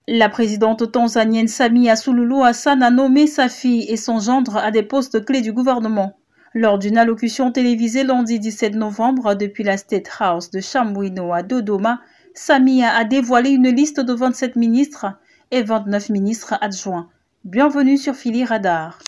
La présidente tanzanienne Samia Suluhu Hassan a nommé sa fille et son gendre à des postes clés du gouvernement. Lors d'une allocution télévisée lundi 17 novembre depuis la State House de Chamwino à Dodoma, Samia a dévoilé une liste de 27 ministres et 29 ministres adjoints. Bienvenue sur Philly Radar.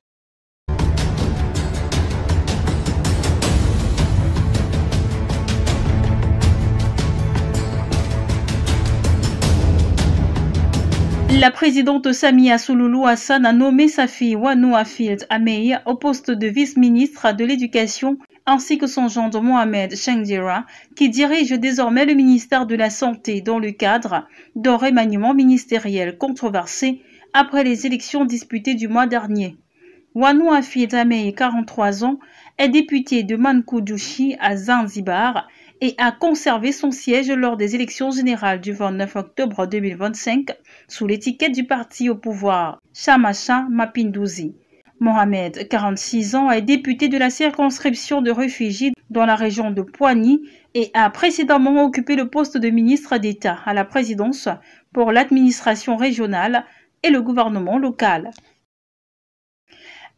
La présidente Samia Suluhu Hassan a nommé sa fille Wanu Afield Ameir au poste de vice-ministre de l'Éducation ainsi que son gendre Mohamed Shengdira qui dirige désormais le ministère de la Santé dans le cadre d'un remaniement ministériel controversé après les élections disputées du mois dernier. Wanu Afield Ameir, 43 ans, est député de Mankudushi à Zanzibar et a conservé son siège lors des élections générales du 29 octobre 2025 sous l'étiquette du parti au pouvoir, Chama cha Mapinduzi. Mohamed, 46 ans, est député de la circonscription de réfugiés dans la région de Pwani et a précédemment occupé le poste de ministre d'État à la présidence pour l'administration régionale et le gouvernement local.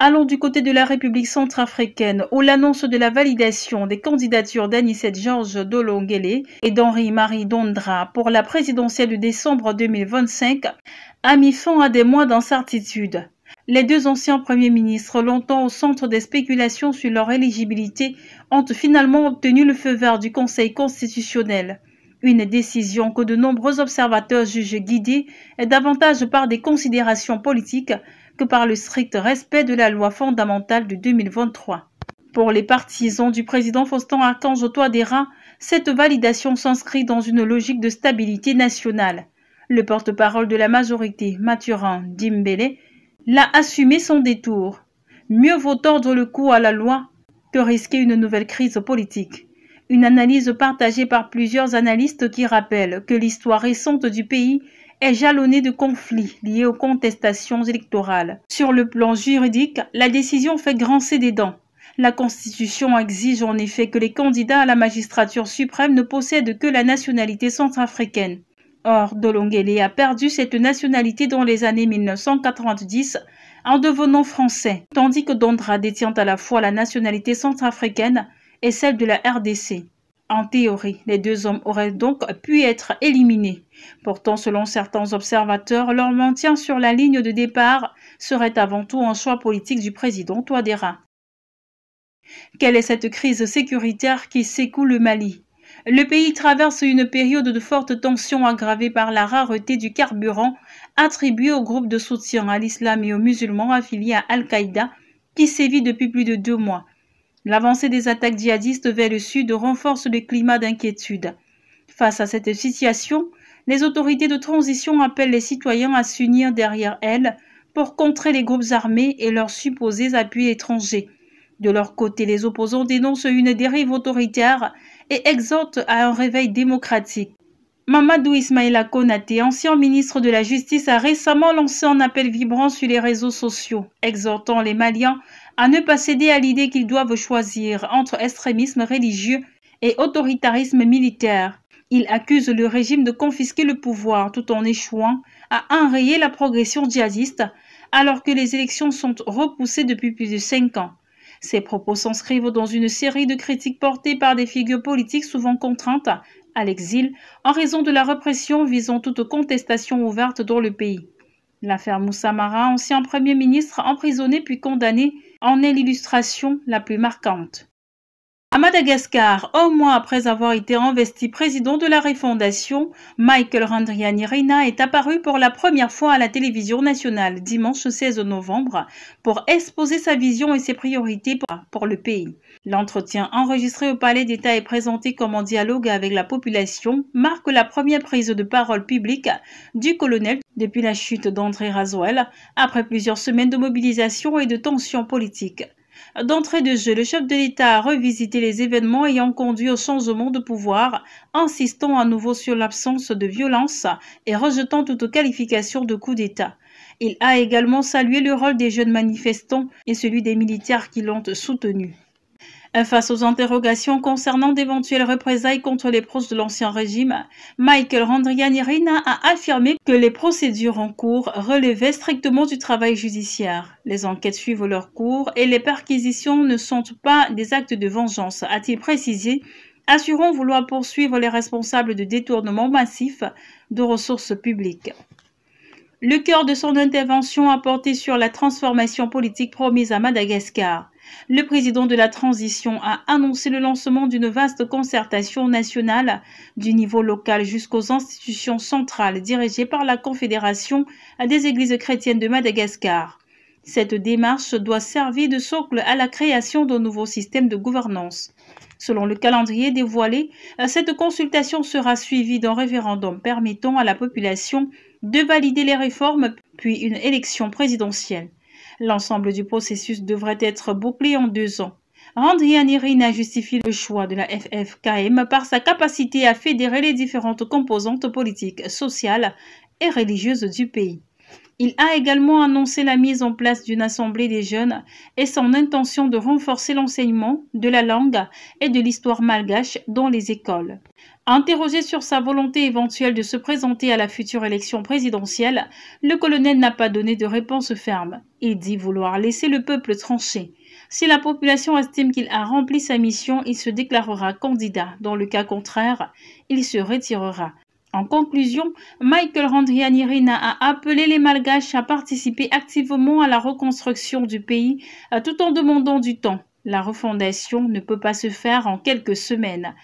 Allons du côté de la République centrafricaine où l'annonce de la validation des candidatures d'Anicet George Dolongele et d'Henri-Marie Dondra pour la présidentielle de décembre 2025 a mis fin à des mois d'incertitude. Les deux anciens premiers ministres, longtemps au centre des spéculations sur leur éligibilité, ont finalement obtenu le feu vert du Conseil constitutionnel. Une décision que de nombreux observateurs jugent guidée davantage par des considérations politiques que par le strict respect de la loi fondamentale de 2023. Pour les partisans du président Faustin-Archange Touadéra, cette validation s'inscrit dans une logique de stabilité nationale. Le porte-parole de la majorité, Mathurin Dimbele, l'a assumé son détour. Mieux vaut tordre le cou à la loi que risquer une nouvelle crise politique. Une analyse partagée par plusieurs analystes qui rappellent que l'histoire récente du pays est jalonnée de conflits liés aux contestations électorales. Sur le plan juridique, la décision fait grincer des dents. La Constitution exige en effet que les candidats à la magistrature suprême ne possèdent que la nationalité centrafricaine. Or, Dolongele a perdu cette nationalité dans les années 1990 en devenant français, tandis que Dondra détient à la fois la nationalité centrafricaine et celle de la RDC. En théorie, les deux hommes auraient donc pu être éliminés. Pourtant, selon certains observateurs, leur maintien sur la ligne de départ serait avant tout un choix politique du président Touadéra. Quelle est cette crise sécuritaire qui secoue le Mali? Le pays traverse une période de forte tension aggravée par la rareté du carburant attribué au groupe de soutien à l'islam et aux musulmans affiliés à Al-Qaïda qui sévit depuis plus de 2 mois. L'avancée des attaques djihadistes vers le sud renforce le climat d'inquiétude. Face à cette situation, les autorités de transition appellent les citoyens à s'unir derrière elles pour contrer les groupes armés et leurs supposés appuis étrangers. De leur côté, les opposants dénoncent une dérive autoritaire et exhortent à un réveil démocratique. Mamadou Ismaïla Konaté, ancien ministre de la Justice, a récemment lancé un appel vibrant sur les réseaux sociaux, exhortant les Maliens à ne pas céder à l'idée qu'ils doivent choisir entre extrémisme religieux et autoritarisme militaire. Il accuse le régime de confisquer le pouvoir tout en échouant à enrayer la progression djihadiste alors que les élections sont repoussées depuis plus de 5 ans. Ces propos s'inscrivent dans une série de critiques portées par des figures politiques souvent contraintes à l'exil en raison de la répression visant toute contestation ouverte dans le pays. L'affaire Moussa Mara, ancien Premier ministre emprisonné puis condamné, en est l'illustration la plus marquante. À Madagascar, un mois après avoir été investi président de la refondation, Michael Randrianirina est apparu pour la première fois à la télévision nationale dimanche 16 novembre pour exposer sa vision et ses priorités pour le pays. L'entretien enregistré au Palais d'État et présenté comme un dialogue avec la population marque la première prise de parole publique du colonel depuis la chute d'André Razoel après plusieurs semaines de mobilisation et de tensions politiques. D'entrée de jeu, le chef de l'État a revisité les événements ayant conduit au changement de pouvoir, insistant à nouveau sur l'absence de violence et rejetant toute qualification de coup d'État. Il a également salué le rôle des jeunes manifestants et celui des militaires qui l'ont soutenu. Face aux interrogations concernant d'éventuelles représailles contre les proches de l'ancien régime, Michael Randrianirina a affirmé que les procédures en cours relevaient strictement du travail judiciaire. Les enquêtes suivent leur cours et les perquisitions ne sont pas des actes de vengeance, a-t-il précisé, assurant vouloir poursuivre les responsables de détournement massif de ressources publiques. Le cœur de son intervention a porté sur la transformation politique promise à Madagascar. Le président de la transition a annoncé le lancement d'une vaste concertation nationale du niveau local jusqu'aux institutions centrales dirigées par la Confédération des Églises chrétiennes de Madagascar. Cette démarche doit servir de socle à la création d'un nouveau système de gouvernance. Selon le calendrier dévoilé, cette consultation sera suivie d'un référendum permettant à la population de valider les réformes puis une élection présidentielle. L'ensemble du processus devrait être bouclé en 2 ans. Randrianirina justifie le choix de la FFKM par sa capacité à fédérer les différentes composantes politiques, sociales et religieuses du pays. Il a également annoncé la mise en place d'une assemblée des jeunes et son intention de renforcer l'enseignement de la langue et de l'histoire malgache dans les écoles. Interrogé sur sa volonté éventuelle de se présenter à la future élection présidentielle, le colonel n'a pas donné de réponse ferme. Il dit vouloir laisser le peuple trancher. Si la population estime qu'il a rempli sa mission, il se déclarera candidat. Dans le cas contraire, il se retirera. En conclusion, Michael Randrianirina a appelé les Malgaches à participer activement à la reconstruction du pays tout en demandant du temps. La refondation ne peut pas se faire en quelques semaines.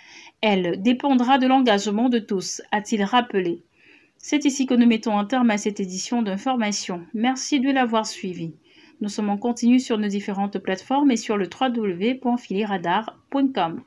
Elle dépendra de l'engagement de tous, a-t-il rappelé. C'est ici que nous mettons un terme à cette édition d'information. Merci de l'avoir suivi. Nous sommes en continu sur nos différentes plateformes et sur le www.fileradar.com.